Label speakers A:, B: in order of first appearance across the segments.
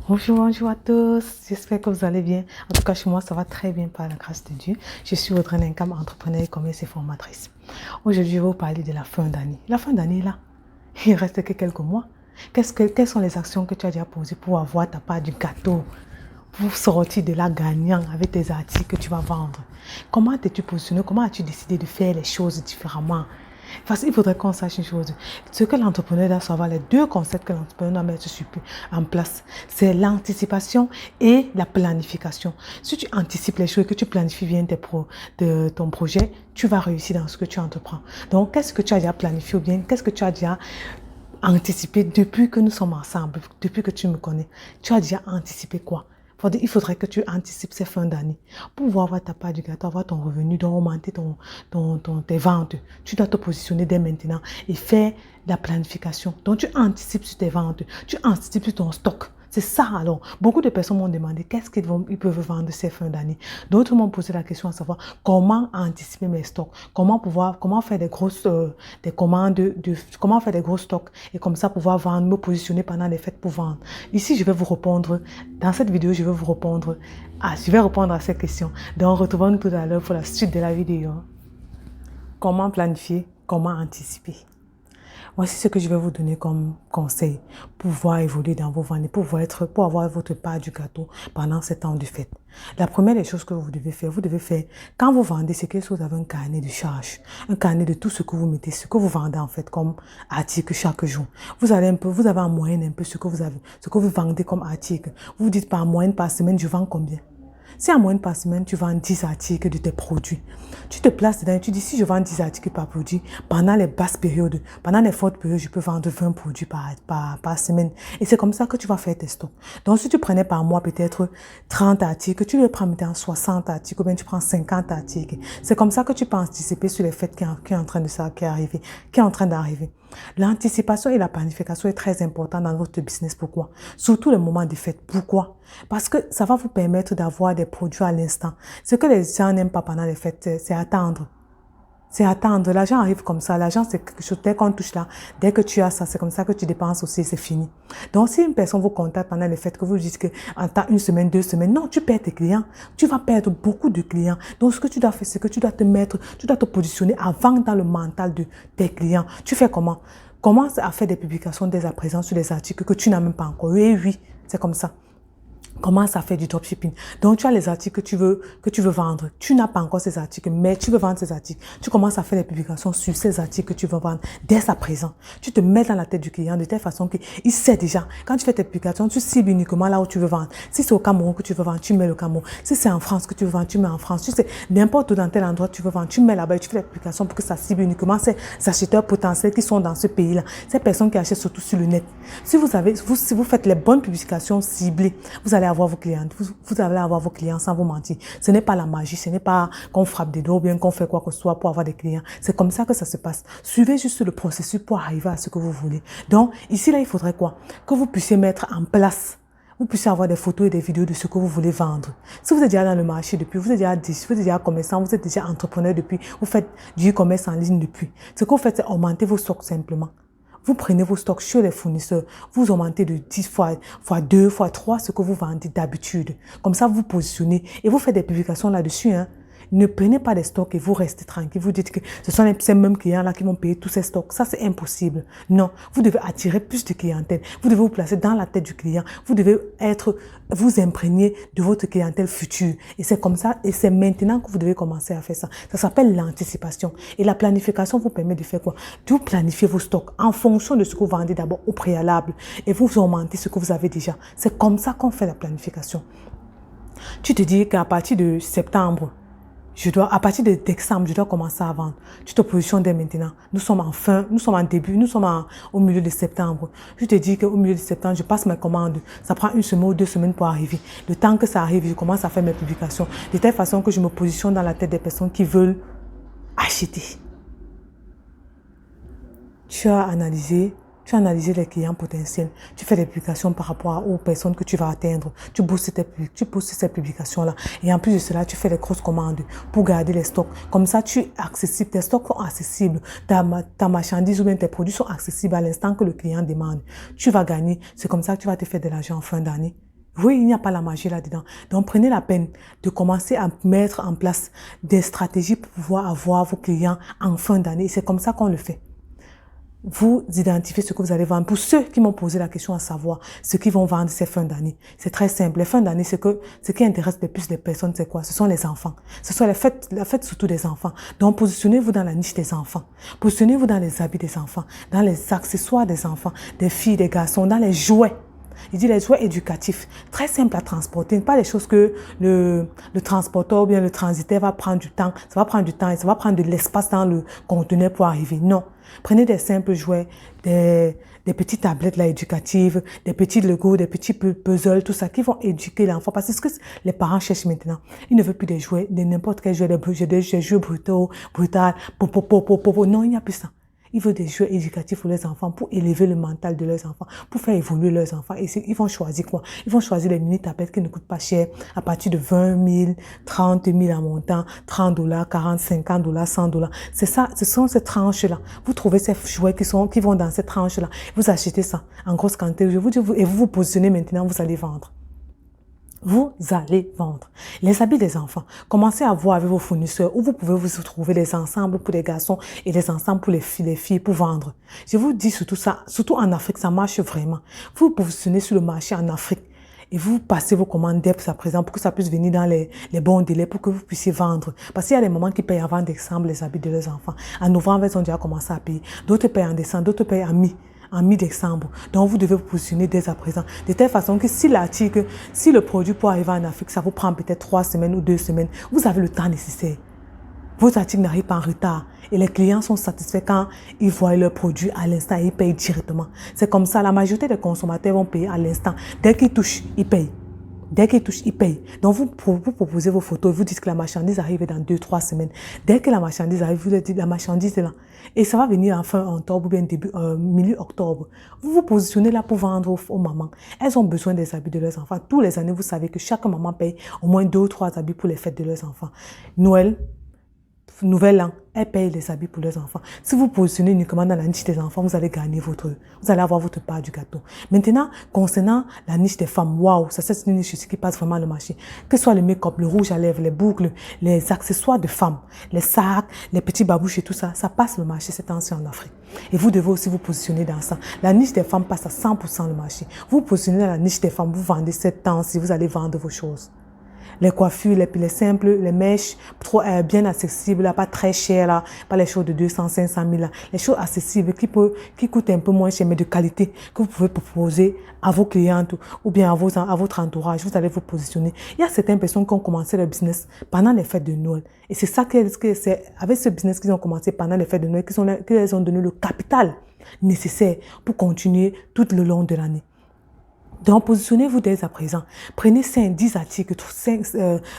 A: Bonjour, bonjour à tous. J'espère que vous allez bien. En tout cas, chez moi, ça va très bien par la grâce de Dieu. Je suis Audrey Nenkam, entrepreneur, commerce et formatrice. Aujourd'hui, je vais vous parler de la fin d'année. La fin d'année, là, il reste que quelques mois. Quelles sont les actions que tu as déjà posées pour avoir ta part du gâteau, pour sortir de là gagnant avec tes articles que tu vas vendre? Comment t'es-tu positionné? Comment as-tu décidé de faire les choses différemment? Parce qu'il faudrait qu'on sache une chose. Ce que l'entrepreneur doit savoir, les deux concepts que l'entrepreneur doit mettre en place, c'est l'anticipation et la planification. Si tu anticipes les choses, que tu planifies bien ton projet, tu vas réussir dans ce que tu entreprends. Donc, qu'est-ce que tu as déjà planifié ou bien qu'est-ce que tu as déjà anticipé depuis que nous sommes ensemble, depuis que tu me connais? Tu as déjà anticipé quoi? Il faudrait que tu anticipes ces fins d'année pour pouvoir avoir ta part du gâteau, avoir ton revenu, donc augmenter tes ventes. Tu dois te positionner dès maintenant et faire la planification. Donc, tu anticipes sur tes ventes, tu anticipes sur ton stock. C'est ça alors. Beaucoup de personnes m'ont demandé qu'est-ce ils peuvent vendre ces fins d'année. D'autres m'ont posé la question à savoir comment anticiper mes stocks, comment faire des commandes, comment faire des gros stocks et comme ça pouvoir vendre, me positionner pendant les fêtes pour vendre. Ici, je vais vous répondre, dans cette vidéo, je vais répondre à ces questions. Donc, retrouvons-nous tout à l'heure pour la suite de la vidéo. Comment planifier, comment anticiper. Voici ce que je vais vous donner comme conseil pour pouvoir évoluer dans vos ventes, pour avoir votre part du gâteau pendant ces temps de fête. La première des choses que vous devez faire, quand vous vendez, c'est que vous avez un carnet de charges, un carnet de tout ce que vous mettez, ce que vous vendez en fait comme article chaque jour. Vous avez en moyenne un peu ce que vous vendez comme article. Vous dites par moyenne, par semaine, je vends combien? Si en moyenne par semaine, tu vends 10 articles de tes produits, tu te places dedans et tu dis, si je vends 10 articles par produit, pendant les basses périodes, pendant les fortes périodes, je peux vendre 20 produits par semaine. Et c'est comme ça que tu vas faire tes stocks. Donc, si tu prenais par mois peut-être 30 articles, tu le prends maintenant 60 articles ou bien tu prends 50 articles. C'est comme ça que tu peux anticiper sur les fêtes qui est en train d'arriver. L'anticipation et la planification est très importante dans votre business. Pourquoi? Surtout le moment des fêtes. Pourquoi? Parce que ça va vous permettre d'avoir des produits à l'instant. Ce que les gens n'aiment pas pendant les fêtes, c'est attendre. C'est attendre. L'argent arrive comme ça. L'argent, c'est quelque chose, dès qu'on touche là, dès que tu as ça, c'est comme ça que tu dépenses aussi, c'est fini. Donc, si une personne vous contacte pendant les fêtes, que vous dites que en temps une semaine, 2 semaines, non, tu perds tes clients. Tu vas perdre beaucoup de clients. Donc, ce que tu dois faire, c'est que tu dois te positionner avant dans le mental de tes clients. Tu fais comment? Commence à faire des publications dès à présent sur des articles que tu n'as même pas encore. Oui, oui, c'est comme ça. Commence à faire du dropshipping. Donc, tu as les articles que tu veux vendre. Tu n'as pas encore ces articles, mais tu veux vendre ces articles. Tu commences à faire des publications sur ces articles que tu veux vendre dès à présent. Tu te mets dans la tête du client de telle façon qu'il sait déjà. Quand tu fais tes publications, tu cibles uniquement là où tu veux vendre. Si c'est au Cameroun que tu veux vendre, tu mets le Cameroun. Si c'est en France que tu veux vendre, tu mets en France. Tu sais, n'importe où dans tel endroit tu veux vendre, tu mets là-bas et tu fais des publications pour que ça cible uniquement ces acheteurs potentiels qui sont dans ce pays-là. Ces personnes qui achètent surtout sur le net. Si vous faites les bonnes publications ciblées, vous allez avoir vos clients. Vous allez avoir vos clients sans vous mentir. Ce n'est pas la magie, ce n'est pas qu'on frappe des doigts ou bien qu'on fait quoi que ce soit pour avoir des clients. C'est comme ça que ça se passe. Suivez juste le processus pour arriver à ce que vous voulez. Donc, ici, là, il faudrait quoi? Que vous puissiez mettre en place. Vous puissiez avoir des photos et des vidéos de ce que vous voulez vendre. Si vous êtes déjà dans le marché depuis, vous êtes déjà commerçant, vous êtes déjà entrepreneur depuis, vous faites du e-commerce en ligne depuis. Ce que vous faites, c'est augmenter vos stocks simplement. Vous prenez vos stocks chez les fournisseurs, vous augmentez de 10 fois 2, fois 3 ce que vous vendez d'habitude. Comme ça, vous positionnez et vous faites des publications là-dessus. Ne prenez pas des stocks et vous restez tranquille. Vous dites que ce sont ces mêmes clients-là qui vont payer tous ces stocks. Ça, c'est impossible. Non, vous devez attirer plus de clientèle. Vous devez vous placer dans la tête du client. Vous devez vous imprégner de votre clientèle future. Et c'est comme ça, et c'est maintenant que vous devez commencer à faire ça. Ça s'appelle l'anticipation. Et la planification vous permet de faire quoi? De vous planifier vos stocks en fonction de ce que vous vendez d'abord au préalable. Et vous augmentez ce que vous avez déjà. C'est comme ça qu'on fait la planification. Tu te dis qu'à partir de septembre, à partir de décembre, je dois commencer à vendre. Tu te positionnes dès maintenant. Nous sommes au milieu de septembre. Je te dis qu'au milieu de septembre, je passe mes commandes. Ça prend 1 semaine ou 2 semaines pour arriver. Le temps que ça arrive, je commence à faire mes publications. De telle façon que je me positionne dans la tête des personnes qui veulent acheter. Tu as analysé les clients potentiels. Tu fais des publications par rapport aux personnes que tu vas atteindre. Tu boostes ces publications-là. Et en plus de cela, tu fais des grosses commandes pour garder les stocks. Comme ça, tes stocks sont accessibles. Ta marchandise ou bien tes produits sont accessibles à l'instant que le client demande. Tu vas gagner. C'est comme ça que tu vas te faire de l'argent en fin d'année. Oui, il n'y a pas la magie là-dedans. Donc, prenez la peine de commencer à mettre en place des stratégies pour pouvoir avoir vos clients en fin d'année. C'est comme ça qu'on le fait. Vous identifiez ce que vous allez vendre. Pour ceux qui m'ont posé la question à savoir ce qu'ils vont vendre ces fins d'année, c'est très simple. Les fins d'année, ce qui intéresse le plus les personnes, c'est quoi? Ce sont les enfants. Ce sont la fête surtout des enfants. Donc, positionnez-vous dans la niche des enfants. Positionnez-vous dans les habits des enfants, dans les accessoires des enfants, des filles, des garçons, dans les jouets. Il dit les jouets éducatifs, très simples à transporter, pas les choses que le transporteur ou bien le transitaire va prendre du temps. Ça va prendre du temps et ça va prendre de l'espace dans le conteneur pour arriver. Non. Prenez des simples jouets, des petites tablettes là, éducatives, des petits Legos, des petits puzzles, tout ça, qui vont éduquer l'enfant. Parce que ce que les parents cherchent maintenant, ils ne veulent plus des jouets, de n'importe quel jouet, des jeux brutaux, non, il n'y a plus ça. Ils veulent des jeux éducatifs pour les enfants, pour élever le mental de leurs enfants, pour faire évoluer leurs enfants. Et ils vont choisir quoi? Ils vont choisir les mini-tablettes qui ne coûtent pas cher, à partir de 20 000, 30 000 en montant, $30, 40, $50, $100. C'est ça, ce sont ces tranches-là. Vous trouvez ces jouets qui vont dans ces tranches-là. Vous achetez ça en grosse quantité. Je vous dis, et vous vous positionnez maintenant, vous allez vendre. Vous allez vendre. Les habits des enfants. Commencez à voir avec vos fournisseurs où vous pouvez vous trouver des ensembles pour les garçons et des ensembles pour les filles pour vendre. Je vous dis surtout ça, surtout en Afrique, ça marche vraiment. Vous vous positionnez sur le marché en Afrique et vous passez vos commandes dès à présent pour que ça puisse venir dans les bons délais pour que vous puissiez vendre. Parce qu'il y a des moments qui payent avant décembre les habits de leurs enfants. En novembre, ils ont déjà commencé à payer. D'autres payent en décembre, d'autres payent en mi-décembre. Donc, vous devez vous positionner dès à présent. De telle façon que si le produit pour arriver en Afrique, ça vous prend peut-être 3 semaines ou 2 semaines, vous avez le temps nécessaire. Vos articles n'arrivent pas en retard. Et les clients sont satisfaits quand ils voient leur produit à l'instant et ils payent directement. C'est comme ça, la majorité des consommateurs vont payer à l'instant. Dès qu'ils touchent, ils payent. Dès qu'ils touchent, ils payent. Donc, vous proposez vos photos, vous dites que la marchandise arrive dans 2-3 semaines. Dès que la marchandise arrive, vous dites la marchandise est là. Et ça va venir en fin octobre ou bien milieu octobre. Vous vous positionnez là pour vendre aux mamans. Elles ont besoin des habits de leurs enfants. Tous les années, vous savez que chaque maman paye au moins 2 ou 3 habits pour les fêtes de leurs enfants. Noël, Nouvel an, elles payent les habits pour leurs enfants. Si vous positionnez uniquement dans la niche des enfants, vous allez gagner vous allez avoir votre part du gâteau. Maintenant, concernant la niche des femmes, waouh, ça c'est une niche qui passe vraiment le marché. Que ce soit le make-up, le rouge à lèvres, les boucles, les accessoires de femmes, les sacs, les petits babouches et tout ça, ça passe le marché ces temps-ci en Afrique. Et vous devez aussi vous positionner dans ça. La niche des femmes passe à 100% le marché. Vous positionnez dans la niche des femmes, vous vendez cette temps-ci, vous allez vendre vos choses. Les coiffures, les simples, les mèches, bien accessibles, là, pas très chères, là, pas les choses de 200, 500 000, là, les choses accessibles qui coûtent un peu moins cher, mais de qualité, que vous pouvez proposer à vos clientes ou bien à votre entourage. Vous allez vous positionner. Il y a certaines personnes qui ont commencé leur business pendant les fêtes de Noël. Et c'est ça c'est avec ce business qu'ils ont commencé pendant les fêtes de Noël qu'ils ont donné le capital nécessaire pour continuer tout le long de l'année. Donc, positionnez-vous dès à présent. Prenez 5, 10 articles,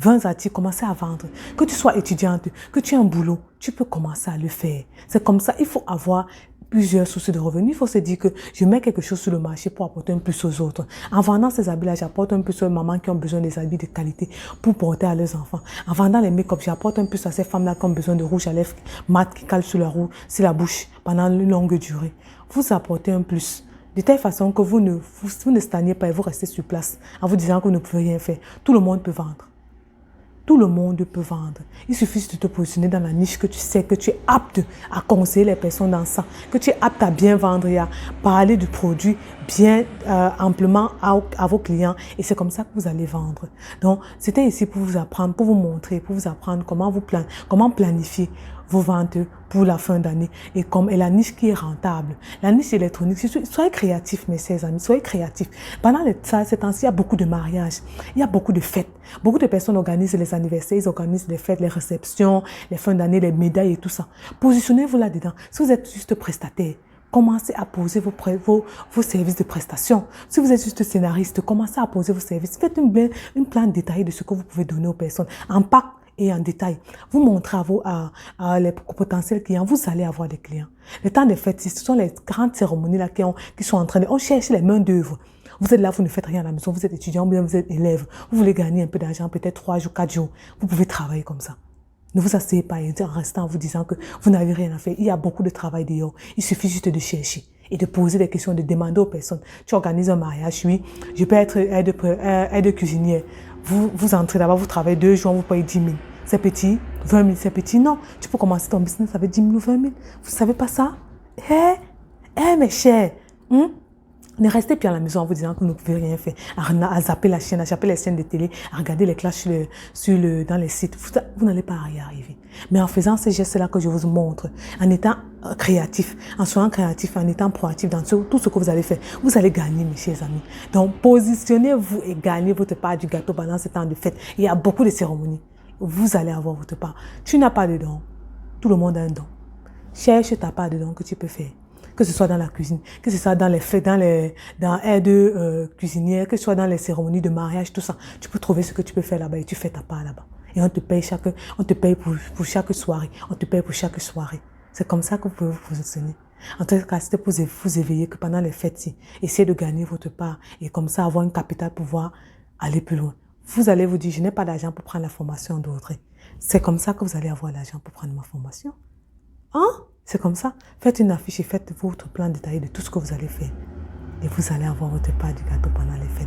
A: 20 articles, commencez à vendre. Que tu sois étudiante, que tu aies un boulot, tu peux commencer à le faire. C'est comme ça, il faut avoir plusieurs sources de revenus. Il faut se dire que je mets quelque chose sur le marché pour apporter un plus aux autres. En vendant ces habits-là, j'apporte un plus aux mamans qui ont besoin des habits de qualité pour porter à leurs enfants. En vendant les make-up, j'apporte un plus à ces femmes-là qui ont besoin de rouge à lèvres mat qui cale sur la bouche pendant une longue durée. Vous apportez un plus. De telle façon que vous ne stagnez pas et vous restez sur place en vous disant que vous ne pouvez rien faire. Tout le monde peut vendre. Tout le monde peut vendre. Il suffit de te positionner dans la niche que tu sais que tu es apte à conseiller les personnes dans ça, que tu es apte à bien vendre et à parler du produit bien amplement à vos clients. Et c'est comme ça que vous allez vendre. Donc, c'était ici pour vous apprendre, pour vous montrer, pour vous apprendre comment planifier vos ventes pour la fin d'année et la niche qui est rentable. La niche électronique, soyez créatifs, mes chers amis, soyez créatifs. Pendant ces temps-ci, il y a beaucoup de mariages, il y a beaucoup de fêtes. Beaucoup de personnes organisent les anniversaires, ils organisent les fêtes, les réceptions, les fins d'année, les médailles et tout ça. Positionnez-vous là-dedans. Si vous êtes juste prestataire, commencez à poser vos services de prestation. Si vous êtes juste scénariste, commencez à poser vos services. Faites une plan détaillée de ce que vous pouvez donner aux personnes. En pack et en détail. Vous montrez à les potentiels clients, vous allez avoir des clients. Le temps des fêtes, ce sont les grandes cérémonies là qui sont en train de... On cherche les mains d'œuvre. Vous êtes là, vous ne faites rien à la maison, vous êtes étudiant, bien vous êtes élève. Vous voulez gagner un peu d'argent, peut-être 3 jours, 4 jours. Vous pouvez travailler comme ça. Ne vous asseyez pas en restant en vous disant que vous n'avez rien à faire. Il y a beaucoup de travail dehors. Il suffit juste de chercher. et de poser des questions, de demander aux personnes. Tu organises un mariage, oui, je peux être aide cuisinière. Vous entrez là-bas, vous travaillez 2 jours, vous payez 10 000. C'est petit, 20 000, c'est petit. Non, tu peux commencer ton business avec 10 000 ou 20 000. Vous ne savez pas ça? Mes chers, ne restez plus à la maison en vous disant que vous ne pouvez rien faire, à zapper la chaîne, à zapper les chaînes de télé, à regarder les clashs dans les sites. Vous n'allez pas y arriver. Mais en faisant ces gestes-là que je vous montre, en étant créatif, en soyant créatif, en étant proactif dans tout ce que vous allez faire, vous allez gagner, mes chers amis. Donc, positionnez-vous et gagnez votre part du gâteau pendant ce temps de fête. Il y a beaucoup de cérémonies. Vous allez avoir votre part. Tu n'as pas de don. Tout le monde a un don. Cherche ta part de don que tu peux faire. Que ce soit dans la cuisine, que ce soit dans les fêtes, dans aide cuisinière, que ce soit dans les cérémonies de mariage, tout ça. Tu peux trouver ce que tu peux faire là-bas et tu fais ta part là-bas. Et on te paye pour chaque soirée. On te paye pour chaque soirée. C'est comme ça que vous pouvez vous positionner. En tout cas, c'était pour vous éveiller que pendant les fêtes, essayez de gagner votre part et comme ça avoir un capital pour pouvoir aller plus loin. Vous allez vous dire, je n'ai pas d'argent pour prendre la formation d'autres. C'est comme ça que vous allez avoir l'argent pour prendre ma formation. C'est comme ça. Faites une affiche et faites votre plan détaillé de tout ce que vous allez faire. Et vous allez avoir votre part du gâteau pendant les fêtes.